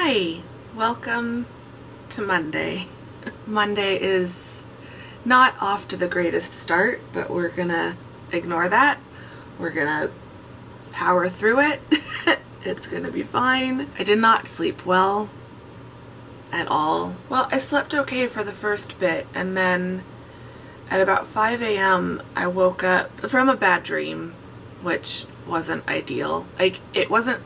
Hi, welcome to Monday. Monday is not off to the greatest start, but we're gonna ignore that. We're gonna power through it. It's gonna be fine. I did not sleep well at all. Well, I slept okay for the first bit, and then at about 5 a.m. I woke up from a bad dream, which wasn't ideal. Like, it wasn't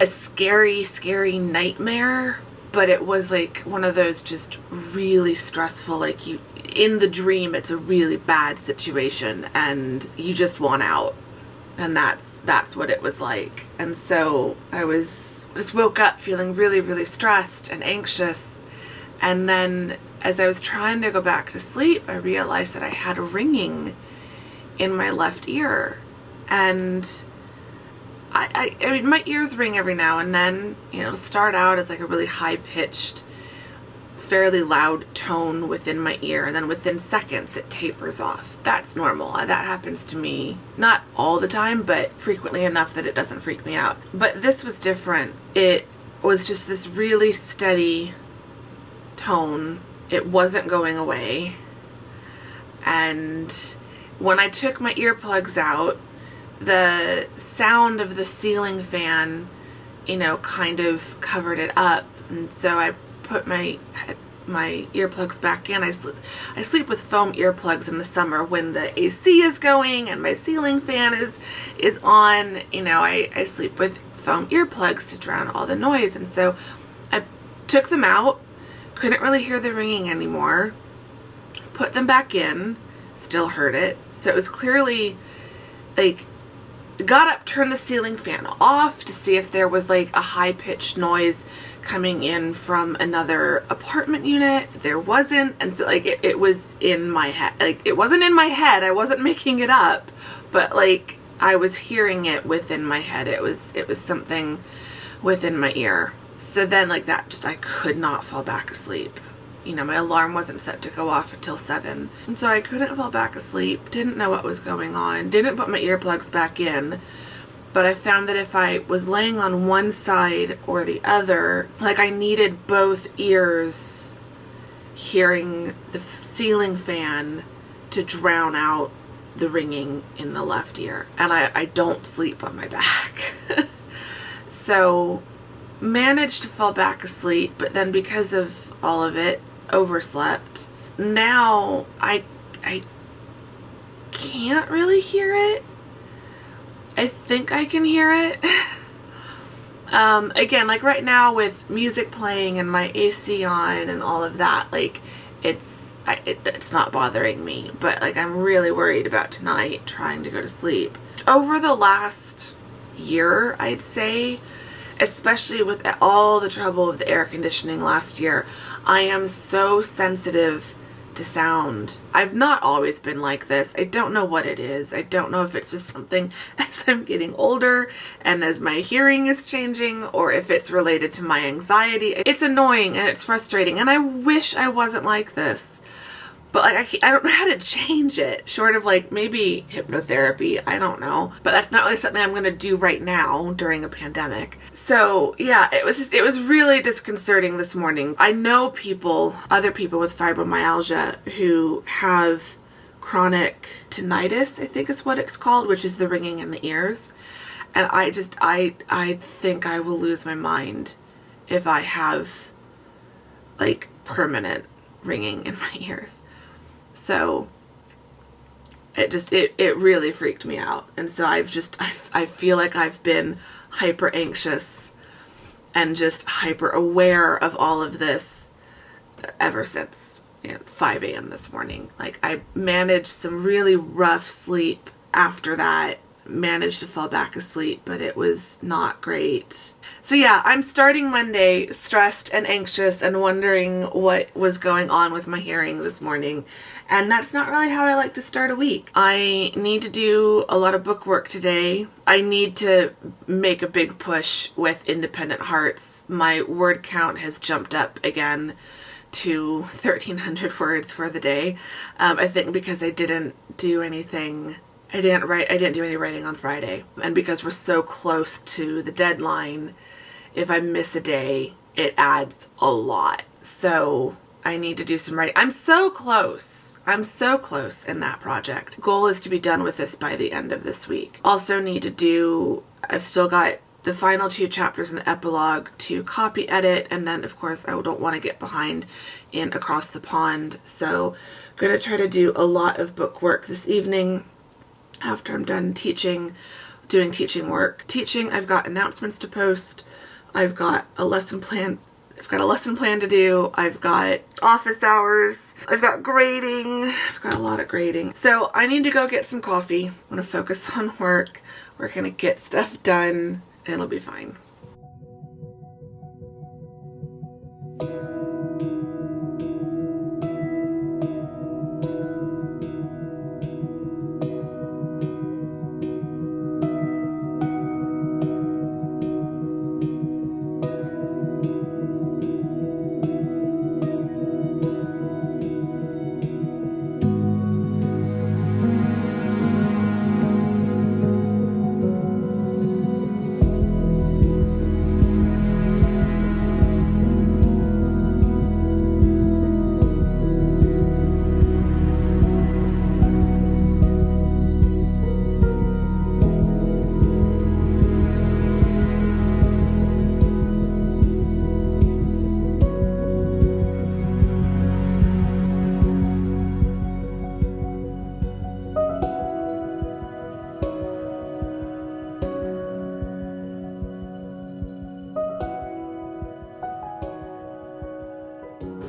a scary nightmare, but it was like one of those just really stressful, like, you in the dream it's a really bad situation and you just want out, and that's what it was like. And so I just woke up feeling really stressed and anxious, and then as I was trying to go back to sleep, I realized that I had a ringing in my left ear. And I mean, my ears ring every now and then. You know, it'll start out as like a really high-pitched, fairly loud tone within my ear, and then within seconds it tapers off. That's normal. That happens to me, not all the time, but frequently enough that it doesn't freak me out. But this was different. It was just this really steady tone. It wasn't going away. And when I took my earplugs out, the sound of the ceiling fan, kind of covered it up. And so I put my earplugs back in. I sleep with foam earplugs in the summer when the AC is going and my ceiling fan is on. I sleep with foam earplugs to drown all the noise. And so I took them out, couldn't really hear the ringing anymore, put them back in, still heard it. So it was clearly like, got up, turned the ceiling fan off to see if there was like a high-pitched noise coming in from another apartment unit. There wasn't. And so like it was in my head. Like, it wasn't in my head. I wasn't making it up, but like I was hearing it within my head. It was something within my ear. So then like that, just I could not fall back asleep. My alarm wasn't set to go off until 7. And so I couldn't fall back asleep, didn't know what was going on, didn't put my earplugs back in. But I found that if I was laying on one side or the other, like I needed both ears hearing the ceiling fan to drown out the ringing in the left ear. And I don't sleep on my back. So managed to fall back asleep, but then because of all of it, overslept. Now I can't really hear it. I think I can hear it. Again, like right now with music playing and my AC on and all of that, like it's not bothering me, but like I'm really worried about tonight trying to go to sleep. Over the last year, I'd say, especially with all the trouble of the air conditioning last year, I am so sensitive to sound. I've not always been like this. I don't know what it is. I don't know if it's just something as I'm getting older and as my hearing is changing, or if it's related to my anxiety. It's annoying and it's frustrating, and I wish I wasn't like this. But like I don't know how to change it, short of like maybe hypnotherapy. I don't know. But that's not really something I'm going to do right now during a pandemic. So yeah, it was really disconcerting this morning. I know other people with fibromyalgia who have chronic tinnitus, I think is what it's called, which is the ringing in the ears. And I think I will lose my mind if I have like permanent ringing in my ears. So it really freaked me out. And so I feel like I've been hyper anxious and just hyper aware of all of this ever since 5 a.m. this morning. Like, I managed some really rough sleep after that, managed to fall back asleep, but it was not great. So yeah, I'm starting Monday stressed and anxious and wondering what was going on with my hearing this morning. And that's not really how I like to start a week. I need to do a lot of book work today. I need to make a big push with Independent Hearts. My word count has jumped up again to 1,300 words for the day. I think because I didn't do anything. I didn't do any writing on Friday. And because we're so close to the deadline, if I miss a day, it adds a lot. So I need to do some writing. I'm so close. I'm so close in that project. Goal is to be done with this by the end of this week. Also need to do, I've still got the final 2 chapters in the epilogue to copy edit, and then of course I don't want to get behind in Across the Pond. So I'm going to try to do a lot of book work this evening after I'm done doing teaching work. Teaching, I've got announcements to post. I've got a lesson plan. I've got a lesson plan to do. I've got office hours. I've got grading. I've got a lot of grading. So I need to go get some coffee. I'm going to focus on work. We're going to get stuff done. It'll be fine.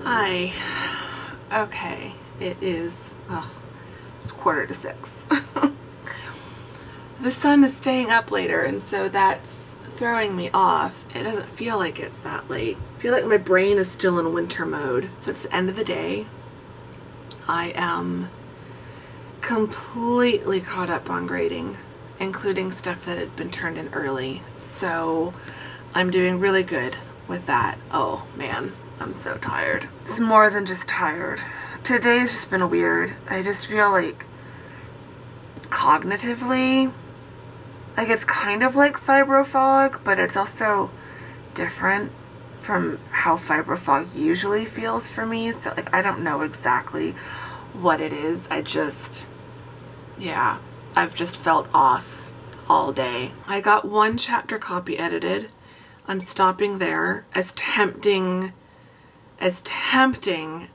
Hi. Okay, it's 5:45. The sun is staying up later, and so that's throwing me off. It doesn't feel like it's that late. I feel like my brain is still in winter mode. So it's the end of the day. I am completely caught up on grading, including stuff that had been turned in early. So I'm doing really good with that. Oh man, I'm so tired. It's more than just tired. Today's just been weird. I just feel like cognitively, like it's kind of like fibro fog, but it's also different from how fibro fog usually feels for me. So like I don't know exactly what it is. I've just felt off all day. I got 1 chapter copy edited. I'm stopping there. As tempting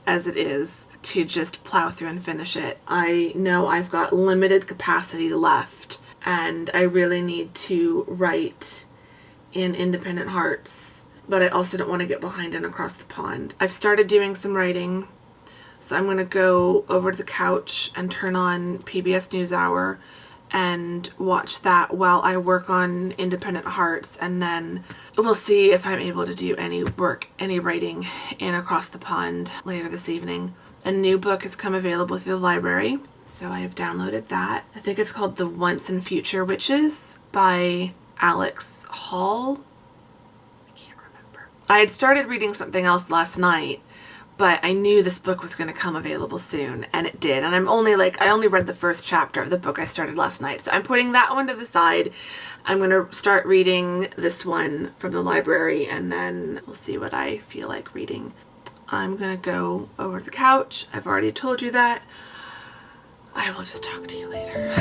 as it is to just plow through and finish it, I know I've got limited capacity left, and I really need to write in Independent Hearts, but I also don't want to get behind and Across the Pond. I've started doing some writing, so I'm going to go over to the couch and turn on PBS NewsHour and watch that while I work on Independent Hearts, and then we'll see if I'm able to do any writing in Across the Pond later this evening. A new book has come available through the library, so I have downloaded that. I think it's called The Once and Future Witches by Alex Hall. I can't remember. I had started reading something else last night, but I knew this book was going to come available soon, and it did. And I only read the first chapter of the book I started last night, so I'm putting that one to the side. I'm going to start reading this one from the library, and then we'll see what I feel like reading. I'm going to go over to the couch. I've already told you that. I will just talk to you later.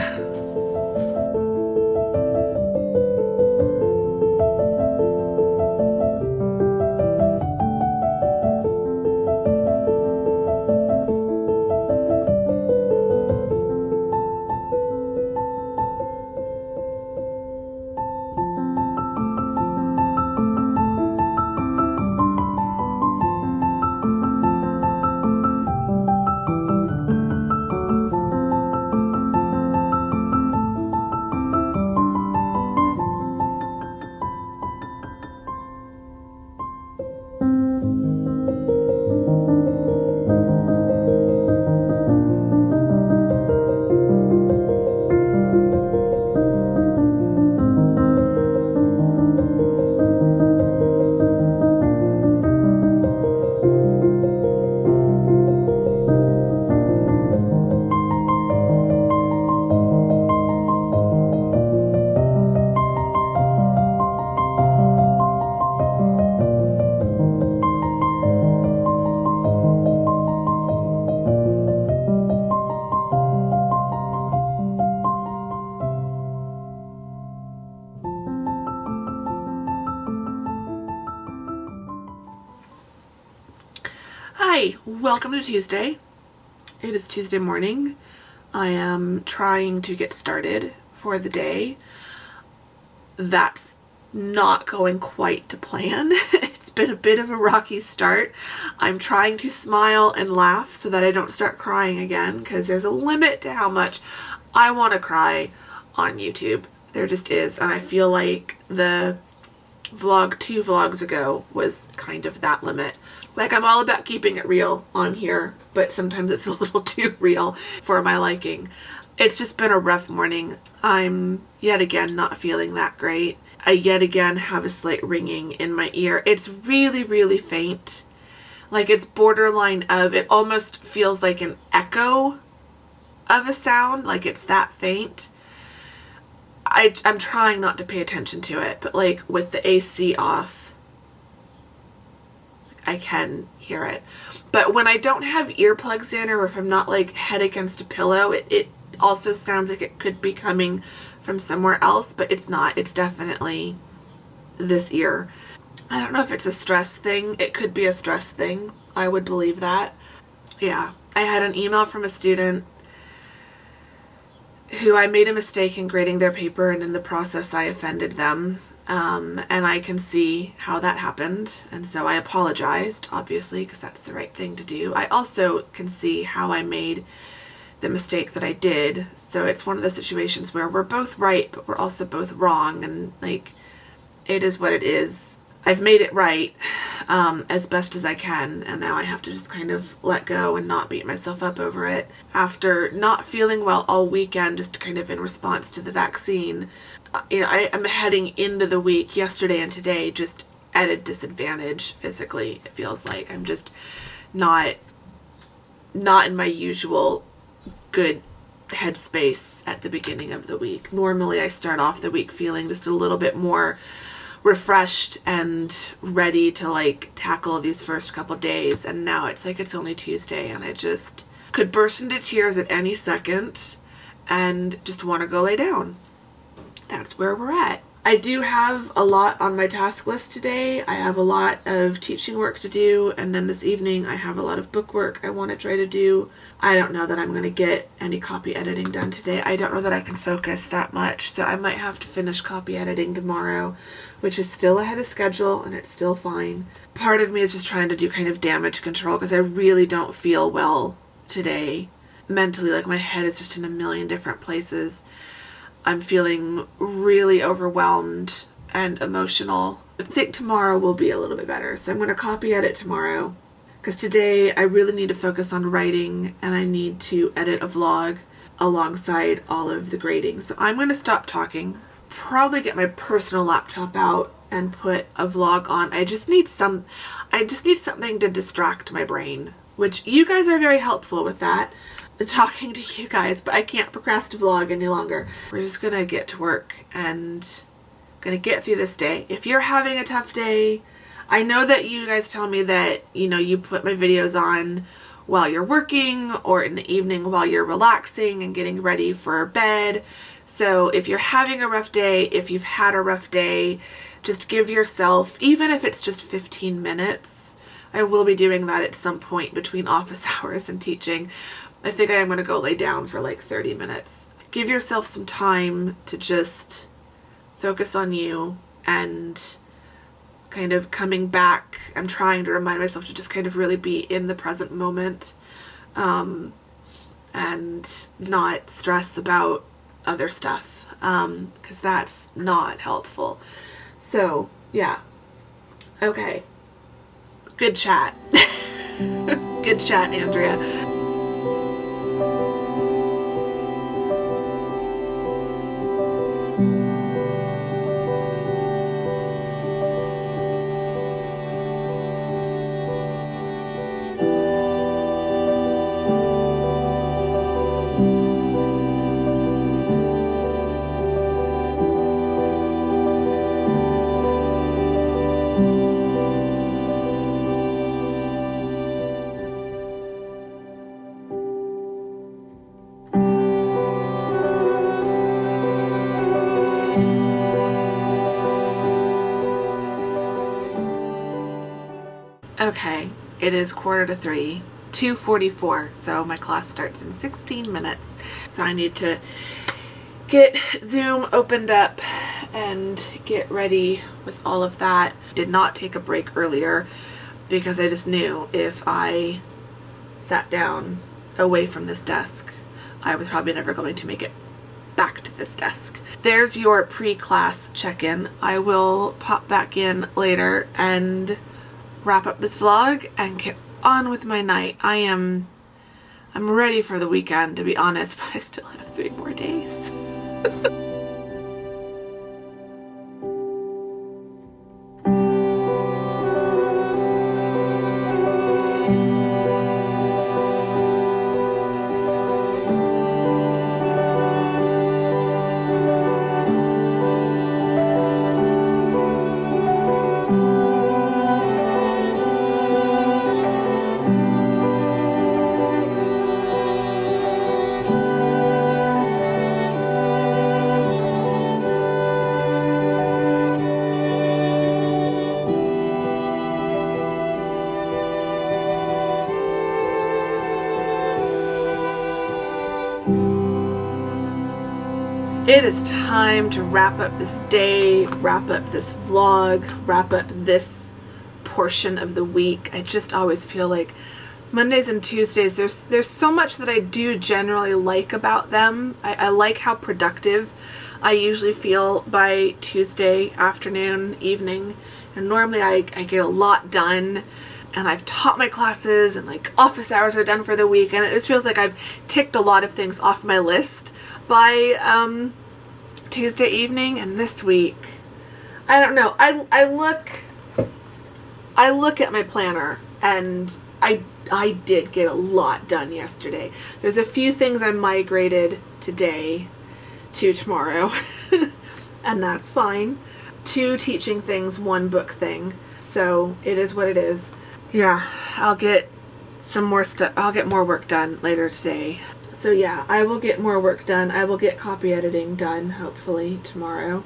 Hi, welcome to Tuesday. It is Tuesday morning. I am trying to get started for the day. That's not going quite to plan. It's been a bit of a rocky start. I'm trying to smile and laugh so that I don't start crying again, because there's a limit to how much I want to cry on YouTube. There just is, and I feel like the vlog 2 vlogs ago was kind of that limit. Like, I'm all about keeping it real on here, but sometimes it's a little too real for my liking. It's just been a rough morning. I'm yet again not feeling that great. I yet again have a slight ringing in my ear. It's really, really faint. Like, it's borderline of, it almost feels like an echo of a sound, like it's that faint. I'm trying not to pay attention to it, but like with the AC off, I can hear it. But when I don't have earplugs in, or if I'm not like head against a pillow, it also sounds like it could be coming from somewhere else, but it's not. It's definitely this ear. I don't know if it's a stress thing. It could be a stress thing. I would believe that. Yeah. I had an email from a student who I made a mistake in grading their paper, and in the process I offended them. And I can see how that happened, and so I apologized, obviously, because that's the right thing to do. I also can see how I made the mistake that I did, so it's one of those situations where we're both right, but we're also both wrong, and like, it is what it is. I've made it right, as best as I can, and now I have to just kind of let go and not beat myself up over it. After not feeling well all weekend, just kind of in response to the vaccine, I'm heading into the week, yesterday and today, just at a disadvantage physically. It feels like I'm just not in my usual good headspace at the beginning of the week. Normally I start off the week feeling just a little bit more refreshed and ready to like tackle these first couple days, and now it's like it's only Tuesday and I just could burst into tears at any second and just want to go lay down. That's where we're at. I do have a lot on my task list today. I have a lot of teaching work to do, and then this evening I have a lot of book work I want to try to do. I don't know that I'm going to get any copy editing done today. I don't know that I can focus that much, so I might have to finish copy editing tomorrow, which is still ahead of schedule, and it's still fine. Part of me is just trying to do kind of damage control, because I really don't feel well today. Mentally, like, my head is just in a million different places. I'm feeling really overwhelmed and emotional. I think tomorrow will be a little bit better, so I'm going to copy edit tomorrow, because today I really need to focus on writing, and I need to edit a vlog alongside all of the grading. So I'm going to stop talking, probably get my personal laptop out and put a vlog on. I just need something to distract my brain, which you guys are very helpful with that. Talking to you guys, but I can't procrastinate vlog any longer. We're just gonna get to work and gonna get through this day. If you're having a tough day, I know that you guys tell me that, you put my videos on while you're working or in the evening while you're relaxing and getting ready for bed. So if you're having a rough day, if you've had a rough day, just give yourself, even if it's just 15 minutes, I will be doing that at some point between office hours and teaching. I think I'm going to go lay down for like 30 minutes. Give yourself some time to just focus on you and kind of coming back. I'm trying to remind myself to just kind of really be in the present moment, and not stress about other stuff, because that's not helpful. So, yeah. Okay. Good chat. Good chat, Andrea. Okay, It is 2:45, 2:44, so my class starts in 16 minutes. So I need to get Zoom opened up and get ready with all of that. Did not take a break earlier because I just knew if I sat down away from this desk, I was probably never going to make it back to this desk. There's your pre-class check-in. I will pop back in later and wrap up this vlog and get on with my night. I'm ready for the weekend, to be honest, but I still have 3 more days. It is time to wrap up this day, wrap up this vlog, wrap up this portion of the week. I just always feel like Mondays and Tuesdays, there's so much that I do generally like about them. I like how productive I usually feel by Tuesday afternoon, evening, and normally I get a lot done, and I've taught my classes and like office hours are done for the week, and it just feels like I've ticked a lot of things off my list by Tuesday evening. And this week, I don't know, I look at my planner and I did get a lot done yesterday. There's a few things I migrated today to tomorrow and that's fine. 2 teaching things, 1 book thing, so it is what it is. Yeah, I'll get some more stuff. I'll get more work done later today. So yeah, I will get more work done. I will get copy editing done, hopefully, tomorrow.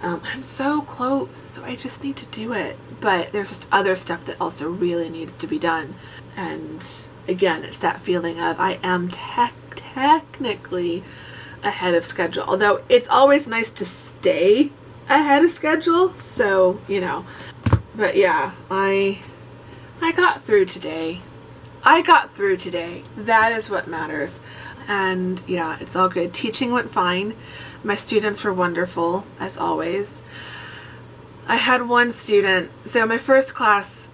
I'm so close, so I just need to do it. But there's just other stuff that also really needs to be done. And again, it's that feeling of I am technically ahead of schedule. Although it's always nice to stay ahead of schedule, so, you know. But yeah, I got through today. That is what matters. And yeah, it's all good. Teaching went fine. My students were wonderful, as always. I had one student, so my first class,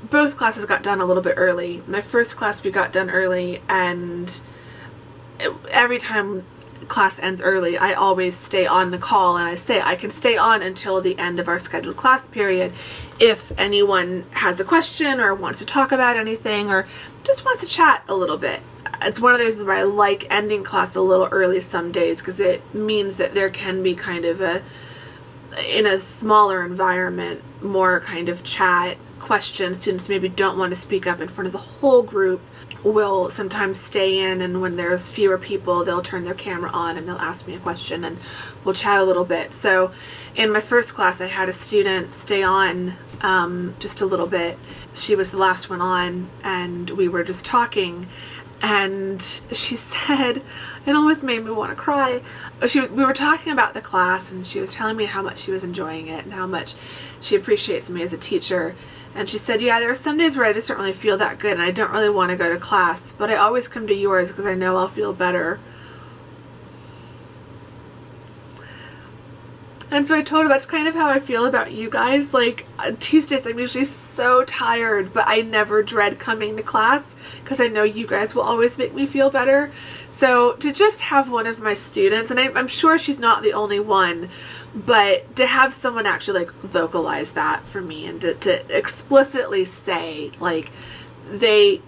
both classes got done a little bit early. My first class we got done early, and every time class ends early, I always stay on the call, and I say I can stay on until the end of our scheduled class period if anyone has a question or wants to talk about anything or just wants to chat a little bit. It's one of those where I like ending class a little early some days because it means that there can be kind of in a smaller environment, more kind of chat, questions. Students maybe don't want to speak up in front of the whole group will sometimes stay in, and when there's fewer people, they'll turn their camera on and they'll ask me a question and we'll chat a little bit. So in my first class, I had a student stay on just a little bit. She was the last one on, and we were just talking, and she said, it almost made me want to cry. We were talking about the class, and she was telling me how much she was enjoying it and how much she appreciates me as a teacher. And she said, yeah, there are some days where I just don't really feel that good and I don't really want to go to class, but I always come to yours because I know I'll feel better. And so I told her that's kind of how I feel about you guys. Like, Tuesdays I'm usually so tired, but I never dread coming to class because I know you guys will always make me feel better. So to just have one of my students, and I'm sure she's not the only one, but to have someone actually like vocalize that for me and to explicitly say like they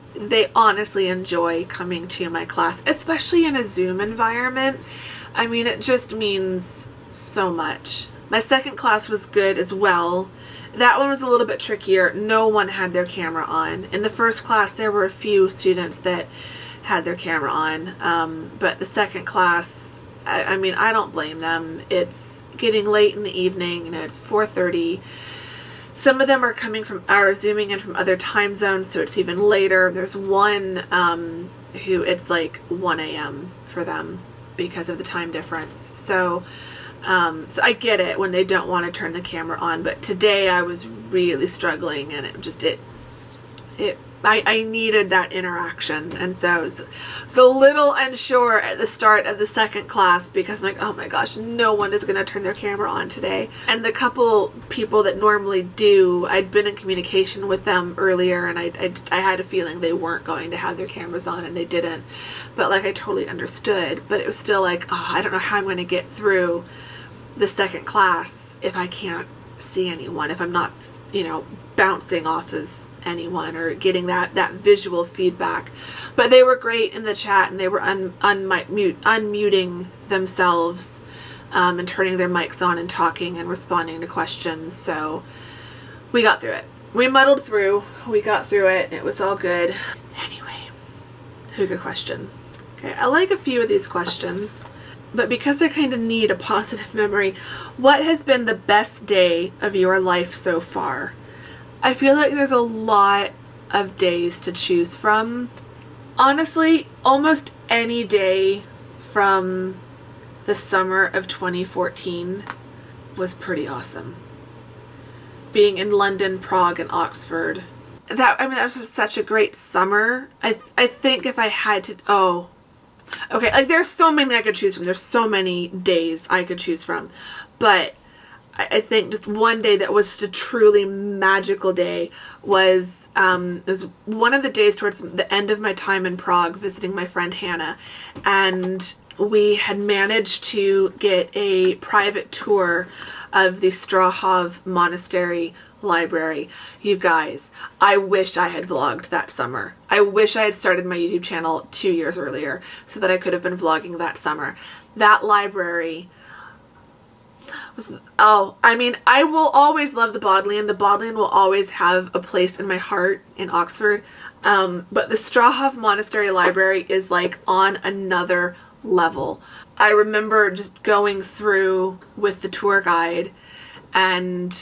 honestly enjoy coming to my class, especially in a Zoom environment. I mean, it just means so much. My second class was good as well. That one was a little bit trickier. No one had their camera on. In the first class, there were a few students that had their camera on, but the second class, I mean, I don't blame them. It's getting late in the evening, you know, it's 4:30. Some of them are zooming in from other time zones, so it's even later. There's one who it's like 1 a.m. for them because of the time difference. So I get it when they don't want to turn the camera on, but today I was really struggling, and I needed that interaction, and so I was a little unsure at the start of the second class because I'm like, oh my gosh, no one is going to turn their camera on today. And the couple people that normally do, I'd been in communication with them earlier, and I had a feeling they weren't going to have their cameras on, and they didn't. But like, I totally understood, but it was still like, oh, I don't know how I'm going to get through the second class if I can't see anyone, if I'm not, bouncing off of anyone or getting that visual feedback. But they were great in the chat, and they were unmuting themselves and turning their mics on and talking and responding to questions. So we got through it. We muddled through. We got through it. It was all good. Anyway, Hygge question. Okay, I like a few of these questions, but because I kind of need a positive memory, what has been the best day of your life so far? I feel like there's a lot of days to choose from. Honestly, almost any day from the summer of 2014 was pretty awesome. Being in London, Prague, and Oxford. That was just such a great summer. I think if I had to, okay, like there's so many I could choose from. There's so many days I could choose from. But I think just one day that was just a truly magical day was one of the days towards the end of my time in Prague visiting my friend Hannah, and we had managed to get a private tour of the Strahov Monastery Library. You guys, I wish I had vlogged that summer. I wish I had started my YouTube channel 2 years earlier so that I could have been vlogging that summer. That library I will always love the Bodleian. The Bodleian will always have a place in my heart in Oxford. But the Strahov Monastery Library is like on another level. I remember just going through with the tour guide and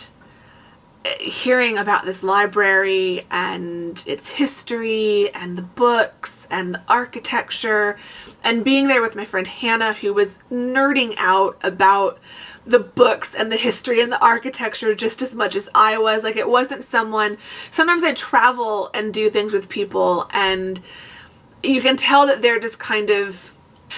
hearing about this library and its history and the books and the architecture, and being there with my friend Hannah, who was nerding out about the books and the history and the architecture just as much as I was. Like, it wasn't sometimes I travel and do things with people, and you can tell that they're just kind of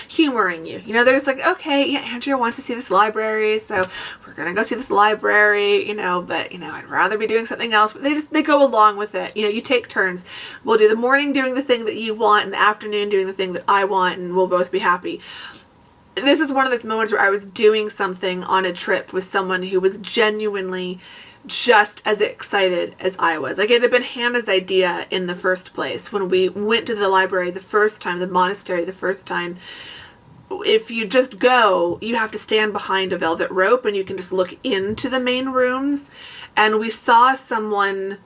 humoring you. They're just like, okay, yeah, Andrea wants to see this library, so we're gonna go see this library, but I'd rather be doing something else. But they go along with it. You take turns. We'll do the morning doing the thing that you want and the afternoon doing the thing that I want, and we'll both be happy. This was one of those moments where I was doing something on a trip with someone who was genuinely just as excited as I was. Like, it had been Hannah's idea in the first place. When we went to the library the first time, the monastery the first time, if you just go, you have to stand behind a velvet rope and you can just look into the main rooms. And we saw one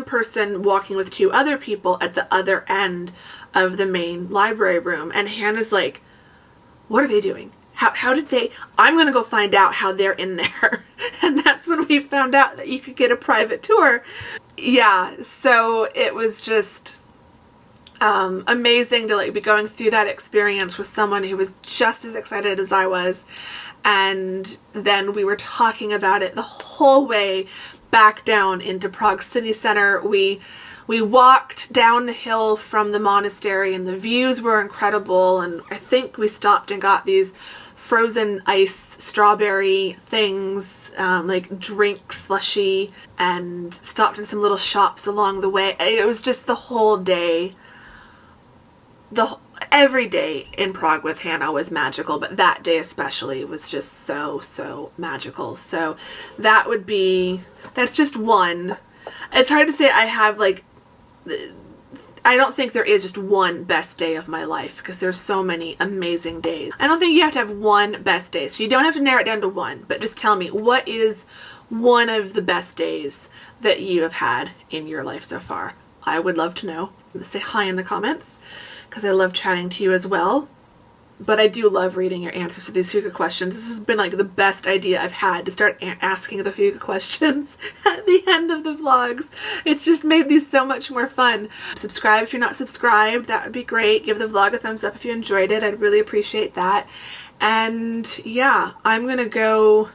person walking with two other people at the other end of the main library room. And Hannah's like, what are they doing? How did they? I'm going to go find out how they're in there. And that's when we found out that you could get a private tour. Yeah, so it was just amazing to be going through that experience with someone who was just as excited as I was. And then we were talking about it the whole way back down into Prague City Center. We walked down the hill from the monastery, and the views were incredible. And I think we stopped and got these frozen ice strawberry things, like drink slushy, and stopped in some little shops along the way. It was just the whole day. Every day in Prague with Hannah was magical, but that day especially was just so magical. So that's just one. It's hard to say I have I don't think there is just one best day of my life, because there's so many amazing days. I don't think you have to have one best day, so you don't have to narrow it down to one, but just tell me, what is one of the best days that you have had in your life so far? I would love to know. Say hi in the comments, because I love chatting to you as well. But I do love reading your answers to these Hygge questions. This has been like the best idea I've had, to start asking the Hygge questions at the end of the vlogs. It's just made these so much more fun. Subscribe if you're not subscribed. That would be great. Give the vlog a thumbs up if you enjoyed it. I'd really appreciate that. And yeah, I'm gonna go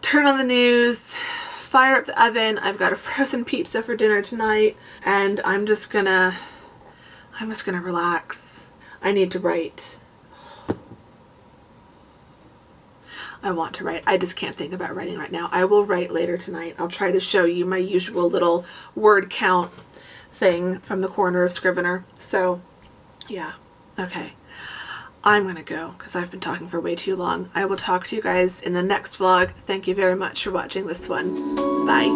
turn on the news, fire up the oven. I've got a frozen pizza for dinner tonight, and I'm just gonna relax. I need to write. I want to write. I just can't think about writing right now. I will write later tonight. I'll try to show you my usual little word count thing from the corner of Scrivener. So yeah, okay. I'm gonna go because I've been talking for way too long. I will talk to you guys in the next vlog. Thank you very much for watching this one. Bye.